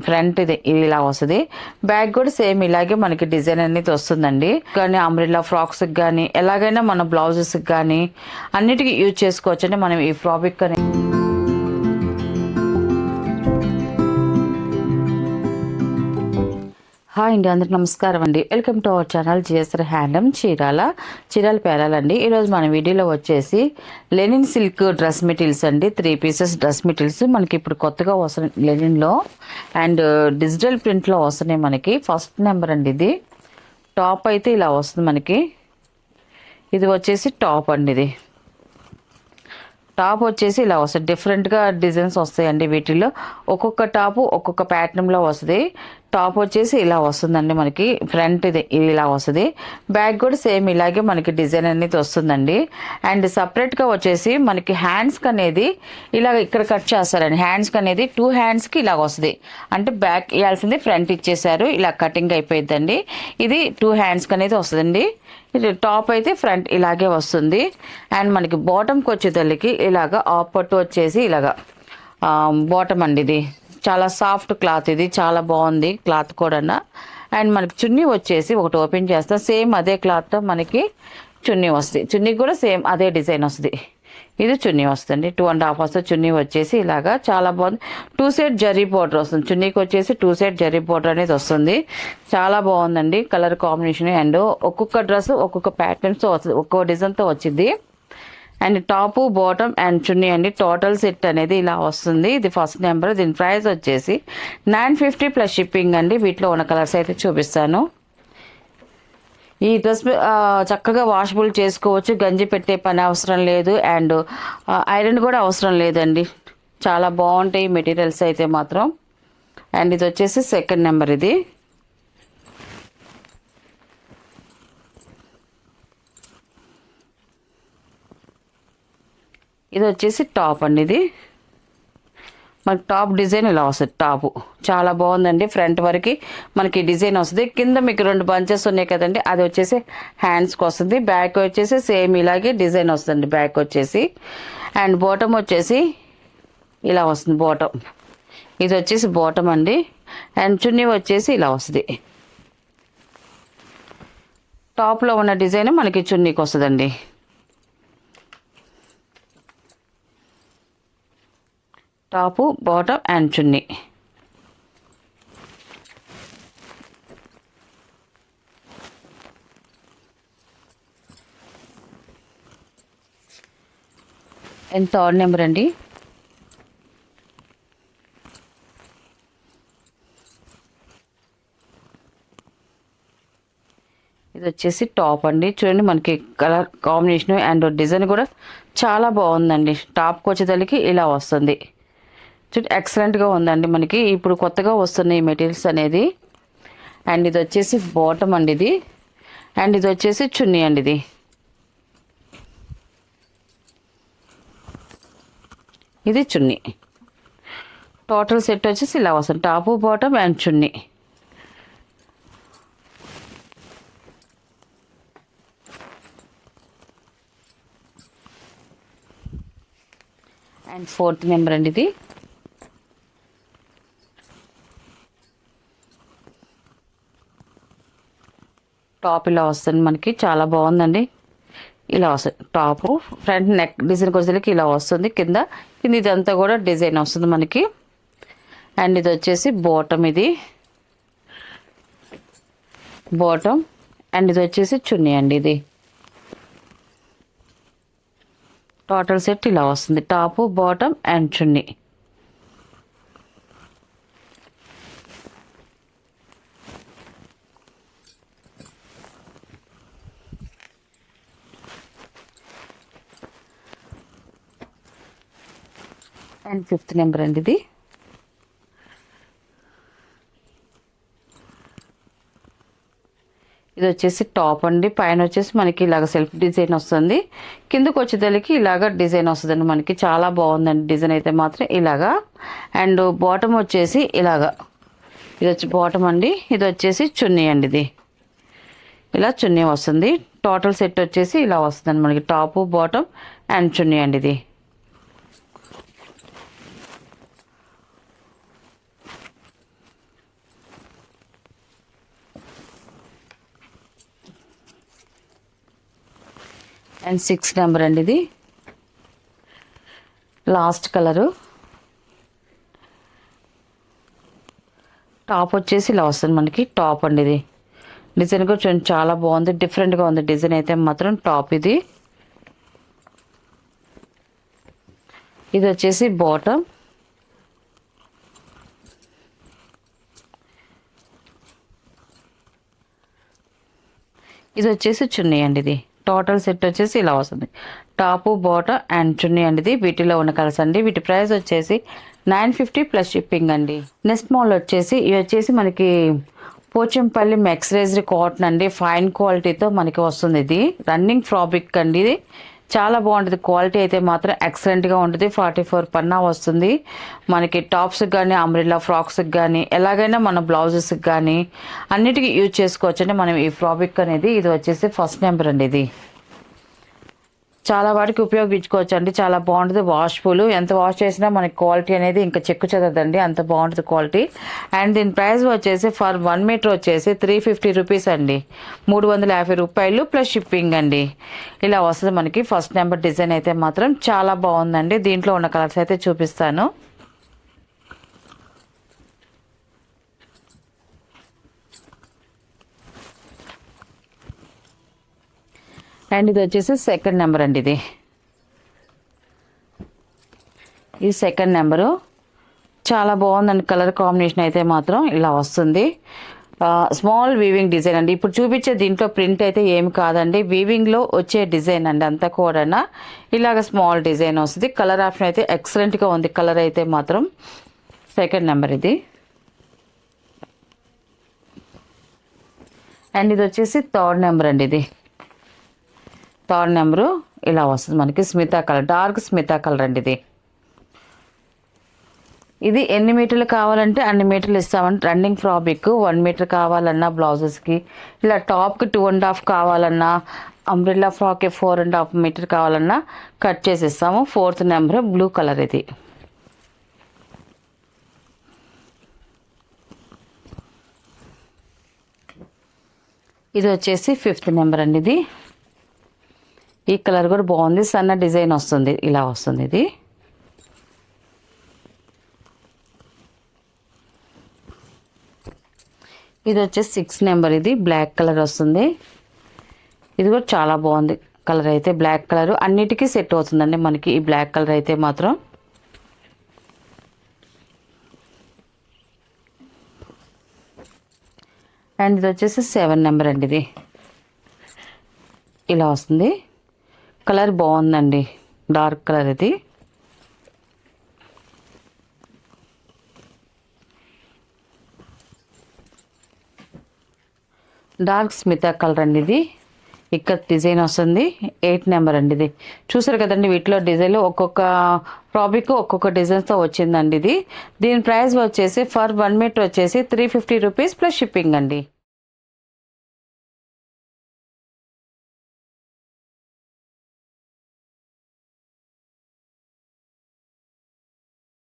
Front ఇది ఇలా వస్తుంది. బ్యాక్ కూడా సేమ్ ఇలాగే మనకి డిజైన్ అనేది వస్తుందండి. కానీ అంబ్రెల్లా ఫ్రాక్స్ కానీ ఎలాగైనా మన బ్లౌజెస్ కానీ అన్నిటికీ యూజ్ చేసుకోవచ్చు అండి మనం ఈ ఫ్రాబ్రిక్ అని. హాయ్ అండి, అందరికి నమస్కారం అండి. Welcome to our channel GSR handloom Chirala పేరాలండి. ఈరోజు మన వీడియోలో వచ్చేసి లెనిన్ సిల్క్ డ్రెస్ మెటీరియల్స్ అండి. 3 పీసెస్ డ్రెస్ మెటీరియల్స్ మనకి ఇప్పుడు కొత్తగా వస్తున్నాయి లెనిన్లో అండ్ డిజిటల్ ప్రింట్లో వస్తున్నాయి మనకి. ఫస్ట్ నెంబర్ అండి ఇది. టాప్ అయితే ఇలా వస్తుంది మనకి. ఇది వచ్చేసి టాప్ అండి. ఇది టాప్ వచ్చేసి ఇలా వస్తుంది. డిఫరెంట్గా డిజైన్స్ వస్తాయండి వీటిల్లో. ఒక్కొక్క టాపు ఒక్కొక్క ప్యాటర్న్లో వస్తుంది. టాప్ వచ్చేసి ఇలా వస్తుందండి మనకి. ఫ్రంట్ ఇది ఇలా వస్తుంది. బ్యాక్ కూడా సేమ్ ఇలాగే మనకి డిజైన్ అనేది వస్తుందండి. అండ్ సపరేట్గా వచ్చేసి మనకి హ్యాండ్స్కి అనేది ఇలా ఇక్కడ కట్ చేస్తారండి. హ్యాండ్స్కి అనేది 2 హ్యాండ్స్కి ఇలా వస్తుంది. అంటే బ్యాక్ ఇవ్వాల్సింది ఫ్రంట్ ఇచ్చేసారు. ఇలా కటింగ్ అయిపోయిందండి. ఇది 2 హ్యాండ్స్కి అనేది వస్తుందండి. ఇది టాప్ అయితే ఫ్రంట్ ఇలాగే వస్తుంది. అండ్ మనకి బాటమ్కి వచ్చేసరికి ఇలాగ ఆఫ్ పట్టు వచ్చేసి ఇలాగా బాటమ్ అండి. ఇది చాలా సాఫ్ట్ క్లాత్, ఇది చాలా బాగుంది క్లాత్ కూడా. అండ్ మనకి చున్నీ వచ్చేసి ఒకటి ఓపెన్ చేస్తాం. సేమ్ అదే క్లాత్తో మనకి చున్నీ వస్తుంది. చున్నీ కూడా సేమ్ అదే డిజైన్ వస్తుంది. ఇది చున్నీ వస్తుంది. 2.5 వస్తుంది చున్నీ వచ్చేసి ఇలాగా. చాలా బాగుంది. 2 సైడ్ జరీ బోర్డర్ వస్తుంది. చున్నీకి వచ్చేసి 2 సైడ్ జరీ బోర్డర్ అనేది వస్తుంది. చాలా బాగుందండి కలర్ కాంబినేషన్. అండ్ ఒక్కొక్క డ్రెస్ ఒక్కొక్క ప్యాటర్న్స్తో వస్తుంది, ఒక్కొక్క డిజైన్తో వచ్చింది. అండ్ టాపు బాటమ్ అండ్ చున్నీ అండి. టోటల్ సెట్ అనేది ఇలా వస్తుంది. ఇది ఫస్ట్ నెంబర్. దీని ప్రైస్ వచ్చేసి 950 ప్లస్ షిప్పింగ్ అండి. వీటిలో ఉన్న కలర్స్ అయితే చూపిస్తాను. ఈ డ్రెస్ చక్కగా వాషబుల్ చేసుకోవచ్చు. గంజి పెట్టే పని అవసరం లేదు. అండ్ ఐరన్ కూడా అవసరం లేదండి. చాలా బాగుంటాయి మెటీరియల్స్ అయితే మాత్రం. అండ్ ఇది వచ్చేసి సెకండ్ నెంబర్. ఇది ఇది వచ్చేసి టాప్ అండి. ఇది మనకి టాప్ డిజైన్ ఇలా వస్తుంది. టాపు చాలా బాగుందండి. ఫ్రంట్ వరకు మనకి డిజైన్ వస్తుంది. కింద మీకు 2 బంచెస్ ఉన్నాయి కదండి, అది వచ్చేసి హ్యాండ్స్కి వస్తుంది. బ్యాక్ వచ్చేసి సేమ్ ఇలాగే డిజైన్ వస్తుంది బ్యాక్ వచ్చేసి. అండ్ బాటమ్ వచ్చేసి ఇలా వస్తుంది బాటమ్. ఇది వచ్చేసి బాటమ్ అండి. అండ్ చున్నీ వచ్చేసి ఇలా వస్తుంది. టాప్లో ఉన్న డిజైన్ మనకి చున్నీకి వస్తుందండి. Top bottom and chunni. And third number అండి. ఇది వచ్చేసి టాప్ అండి. చూడండి మనకి కలర్ కాంబినేషన్ అండ్ డిజైన్ కూడా చాలా బాగుందండి. టాప్కి వచ్చేసరికి ఇలా వస్తుంది. చూడండి ఎక్సలెంట్గా ఉందండి మనకి. ఇప్పుడు కొత్తగా వస్తున్నాయి మెటీరియల్స్ అనేది. అండ్ ఇది వచ్చేసి బాటమ్ అండి. ఇది అండ్ ఇది వచ్చేసి చున్నీ అండి. ఇది చున్నీ. టోటల్ సెట్ వచ్చేసి ఇలా వస్తుంది. Top bottom and chunni. And fourth number అండి. ఇది టాప్ ఇలా వస్తుంది మనకి. చాలా బాగుందండి. ఇలా వస్తుంది టాపు. ఫ్రంట్ నెక్ డిజైన్ వచ్చేసరికి ఇలా వస్తుంది. కింద ఇదంతా కూడా డిజైన్ వస్తుంది మనకి. అండ్ ఇది వచ్చేసి బాటమ్. ఇది బాటమ్ అండ్ ఇది వచ్చేసి చున్నీ అండి. ఇది టోటల్ సెట్ ఇలా వస్తుంది. Top bottom and chunni. And fifth number అండి. ఇది ఇది వచ్చేసి టాప్ అండి. పైన వచ్చేసి మనకి ఇలాగ సెల్ఫ్ డిజైన్ వస్తుంది. కిందకు వచ్చేసరికి ఇలాగ డిజైన్ వస్తుందండి మనకి. చాలా బాగుందండి డిజైన్ అయితే మాత్రం ఇలాగా. అండ్ బాటమ్ వచ్చేసి ఇలాగా. ఇది వచ్చి బాటమ్ అండి. ఇది వచ్చేసి చున్నీ అండి. ఇది ఇలా చున్నీ వస్తుంది. టోటల్ సెట్ వచ్చేసి ఇలా వస్తుందండి మనకి. టాపు బాటమ్ అండ్ చున్నీ అండి. ఇది అండ్ 6 నెంబర్ అండి ఇది లాస్ట్ కలరు. టాప్ వచ్చేసి ఇలా వస్తుంది మనకి. టాప్ అండి ఇది. డిజైన్ కూడా చూడండి చాలా బాగుంది, డిఫరెంట్గా ఉంది డిజైన్ అయితే మాత్రం. టాప్ ఇది. ఇది వచ్చేసి బాటమ్. ఇది వచ్చేసి చున్నీ అండి ఇది. టోటల్ సెట్ వచ్చేసి ఇలా వస్తుంది. టాపు బాటమ్ అండ్ చున్నీ అండి ఇది. వీటిలో ఉన్న కలర్స్ అండి. వీటి ప్రైస్ వచ్చేసి 950 ప్లస్ షిప్పింగ్ అండి. నెక్స్ట్ మోడల్ వచ్చేసి ఇది వచ్చేసి మనకి పోచంపల్లి మెక్సరైజ్డ్ కాటన్ అండి. ఫైన్ క్వాలిటీతో మనకి వస్తుంది. ఇది రన్నింగ్ ఫ్రాబ్రిక్ అండి. ఇది చాలా బాగుంటుంది. క్వాలిటీ అయితే మాత్రం ఎక్సలెంట్గా ఉంటుంది. 44 పన్నా వస్తుంది మనకి. టాప్స్కి కానీ అంబ్రెల్లా ఫ్రాక్స్కి కానీ ఎలాగైనా మన బ్లౌజెస్కి కానీ అన్నిటికీ యూజ్ చేసుకోవచ్చు అండి మనం ఈ ఫ్రాబ్రిక్ అనేది. ఇది వచ్చేసి ఫస్ట్ నెంబర్ అండి. ఇది చాలా వాటికి ఉపయోగించుకోవచ్చు అండి. చాలా బాగుంటుంది. వాష్ఫుల్, ఎంత వాష్ చేసినా మనకి క్వాలిటీ అనేది ఇంకా చెక్కు చెదదండి, అంత బాగుంటుంది క్వాలిటీ. అండ్ దీని ప్రైస్ వచ్చేసి ఫర్ 1 మీటర్ వచ్చేసి 350 రూపీస్ అండి. 350 రూపాయలు ప్లస్ షిప్పింగ్ అండి. ఇలా వస్తుంది మనకి. ఫస్ట్ నెంబర్ డిజైన్ అయితే మాత్రం చాలా బాగుందండి. దీంట్లో ఉన్న కలర్స్ అయితే చూపిస్తాను. అండ్ ఇది వచ్చేసి సెకండ్ నెంబర్ అండి. ఇది సెకండ్ నెంబరు. చాలా బాగుందండి. కలర్ కాంబినేషన్ అయితే మాత్రం ఇలా వస్తుంది. స్మాల్ వీవింగ్ డిజైన్ అండి. ఇప్పుడు చూపించే దీంట్లో ప్రింట్ అయితే ఏమి కాదండి, వీవింగ్లో వచ్చే డిజైన్ అండి అంతా కూడా. ఇలాగ స్మాల్ డిజైన్ వస్తుంది. కలర్ ఆప్షన్ అయితే ఎక్సలెంట్గా ఉంది. కలర్ అయితే మాత్రం సెకండ్ నెంబర్ ఇది. అండ్ ఇది వచ్చేసి థర్డ్ నెంబర్ అండి. ఇది థర్డ్ నెంబరు ఇలా వస్తుంది మనకి. Smita colour, dark Smita colour అండి ఇది. ఇది ఎన్ని మీటర్లు కావాలంటే అన్ని మీటర్లు ఇస్తామండి. Running fabric. 1 మీటర్ కావాలన్నా బ్లౌజెస్కి, ఇలా టాప్కి 2.5 కావాలన్నా, అంబ్రెల్లా ఫ్రాక్కి 4.5 మీటర్ కావాలన్నా కట్ చేసి ఇస్తాము. ఫోర్త్ నెంబర్ బ్లూ కలర్ ఇది. ఇది వచ్చేసి ఫిఫ్త్ నెంబర్ అండి. ఇది ఈ కలర్ కూడా బాగుంది. సన్న డిజైన్ వస్తుంది, ఇలా వస్తుంది ఇది. ఇది వచ్చేసి 6 నెంబర్. ఇది బ్లాక్ కలర్ వస్తుంది. ఇది కూడా చాలా బాగుంది కలర్ అయితే. బ్లాక్ కలర్ అన్నిటికీ సెట్ అవుతుందండి మనకి ఈ బ్లాక్ కలర్ అయితే మాత్రం. అండ్ ఇది వచ్చేసి 7 నెంబర్ అండి. ఇది ఇలా వస్తుంది. కలర్ బాగుందండి, డార్క్ కలర్ ఇది. డార్క్ స్మితా కలర్ అండి ఇది. ఇక్కడ డిజైన్ వస్తుంది. 8 నెంబర్ అండి. ఇది చూసారు కదండి, వీటిలో డిజైన్లో ఒక్కొక్క ఫ్రాబ్రిక్ ఒక్కొక్క డిజైన్స్తో వచ్చిందండి ఇది. దీని ప్రైస్ వచ్చేసి ఫర్ 1 మీటర్ వచ్చేసి 350 రూపీస్ ప్లస్ షిప్పింగ్ అండి.